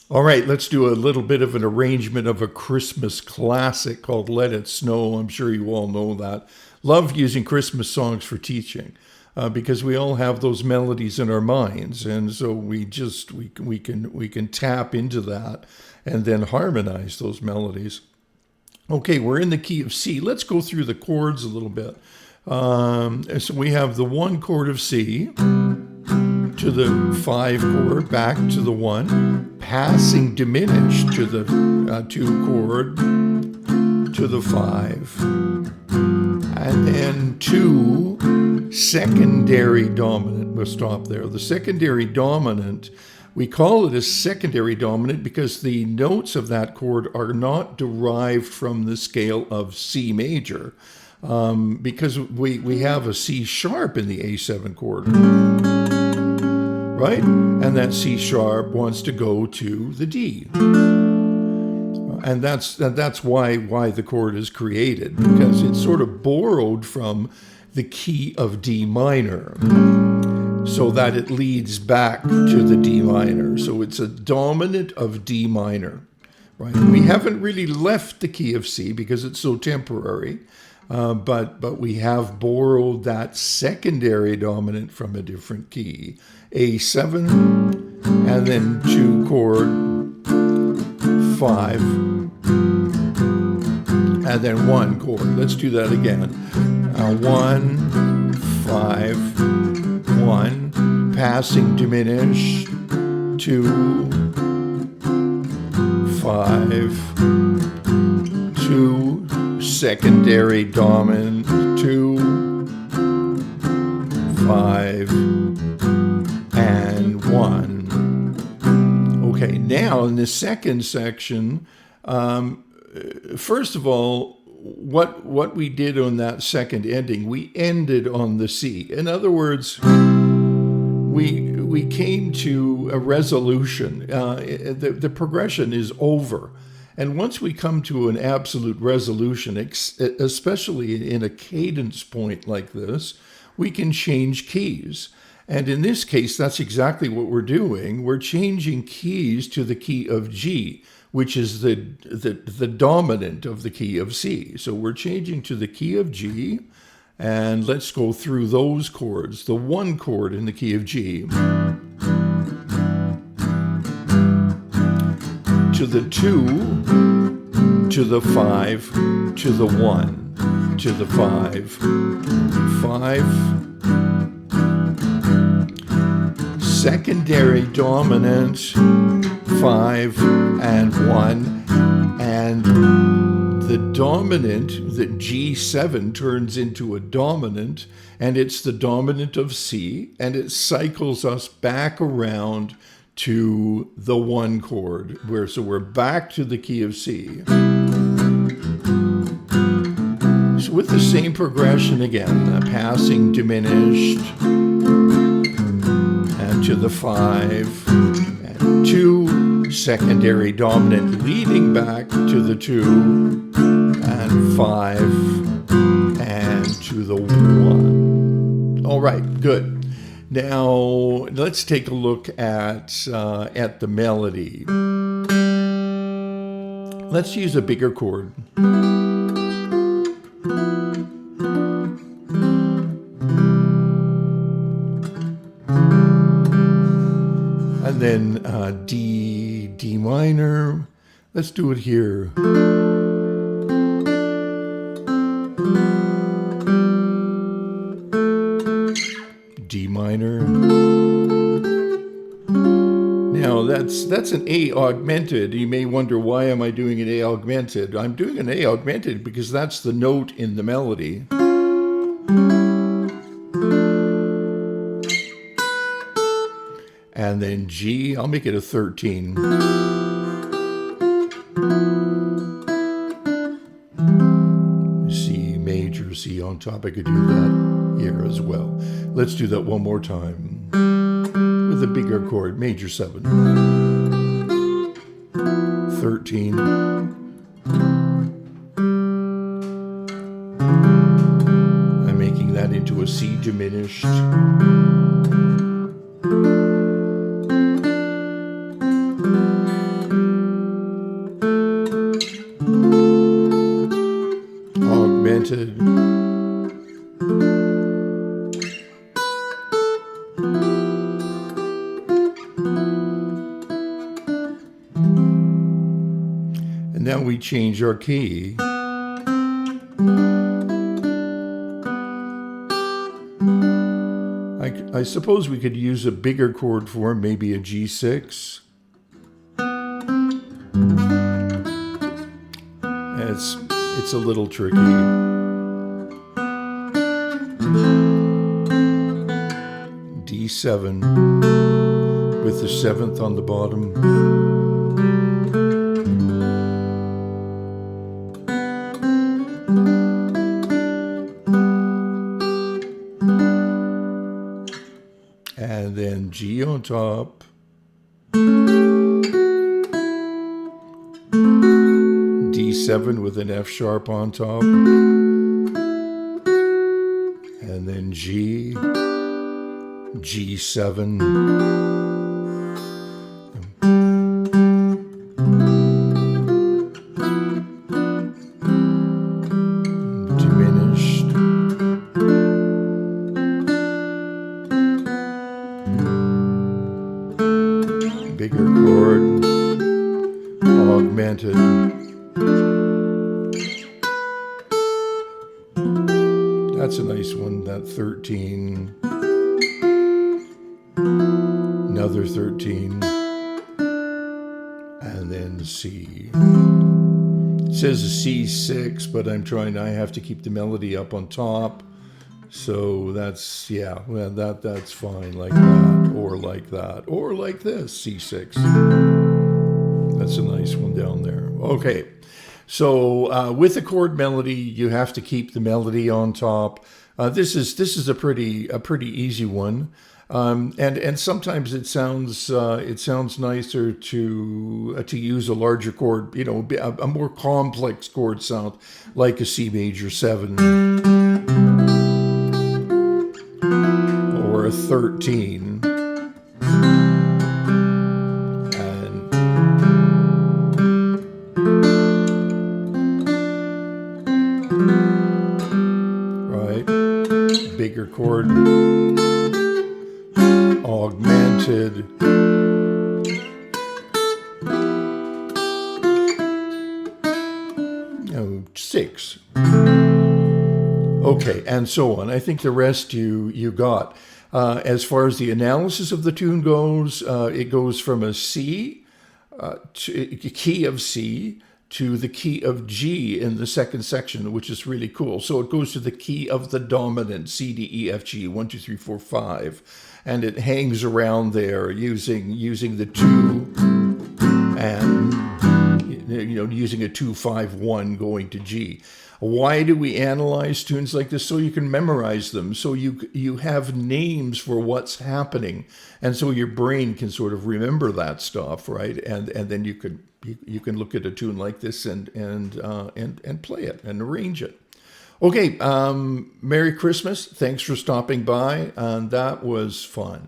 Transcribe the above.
All right, let's do a little bit of an arrangement of a Christmas classic called Let It Snow. I'm sure you all know that. Love using Christmas songs for teaching because we all have those melodies in our minds. And so we can tap into that and then harmonize those melodies. Okay, we're in the key of C. Let's go through the chords a little bit. So we have the 1 chord of C to the 5 chord, back to the 1, passing diminished to the 2 chord, to the 5, and then 2 secondary dominant. We'll stop there. The secondary dominant, we call it a secondary dominant because the notes of that chord are not derived from the scale of C major, because we have a C sharp in the A7 chord, right? And that C sharp wants to go to the D. And that's why the chord is created, because it's sort of borrowed from the key of D minor, so that it leads back to the D minor. So it's a dominant of D minor, right? We haven't really left the key of C because it's so temporary, but we have borrowed that secondary dominant from a different key, A7, and then 2 chord, 5, and then 1 chord. Let's do that again. 1, 5, 1, passing diminished, 2, 5, 2, secondary dominant, 2, 5, and 1. Okay, now in the second section, first of all, what we did on that second ending, we ended on the C. In other words, we came to a resolution. The progression is over. And once we come to an absolute resolution, especially in a cadence point like this, we can change keys. And in this case, that's exactly what we're doing. We're changing keys to the key of G, which is the dominant of the key of C. So we're changing to the key of G, and let's go through those chords. The 1 chord in the key of G, to the 2, to the 5, to the 1, to the 5, 5, secondary dominant, 5 and 1, and the dominant, the G7 turns into a dominant, and it's the dominant of C, and it cycles us back around to the 1 chord, so we're back to the key of C. So with the same progression again, passing diminished, and to the 5, and 2, secondary dominant, leading back to the 2, and 5, and to the 1. All right, good. Now, let's take a look at the melody. Let's use a bigger chord. And then D minor. Let's do it here. D minor. Now that's an A augmented. You may wonder, why am I doing an A augmented? I'm doing an A augmented because that's the note in the melody. And then G, I'll make it a 13. C major, C on top. I could do that here as well. Let's do that one more time with a bigger chord, major 7. 13. I'm making that into a C diminished. now we change our key. I suppose we could use a bigger chord form, maybe a G6. It's a little tricky. D7 with the 7th on the bottom. And then G on top. D7 with an F sharp on top. And then G, G7. Diminished. Bigger chord. Augmented. That's a nice one, that 13. Another 13. And then C. It says a C6, but I have to keep the melody up on top. So that's, yeah, well, that's fine, like that, or like that, or like this, C6. That's a nice one down there. Okay. So with the chord melody, you have to keep the melody on top. This is a pretty easy one, and sometimes it sounds nicer to use a larger chord, a more complex chord sound, like a C major 7 or a 13. Bigger chord, augmented, 6. Okay, and so on. I think the rest you got. As far as the analysis of the tune goes, it goes from a C, key of C, to the key of G in the second section, which is really cool. So it goes to the key of the dominant, C, D, E, F, G, 1, 2, 3, 4, 5. And it hangs around there using the 2 and, using a 2, 5, 1 going to G. Why do we analyze tunes like this? So you can memorize them. So you have names for what's happening. And so your brain can sort of remember that stuff, right? And then you can look at a tune like this and play it and arrange it. Okay, Merry Christmas. Thanks for stopping by. And that was fun.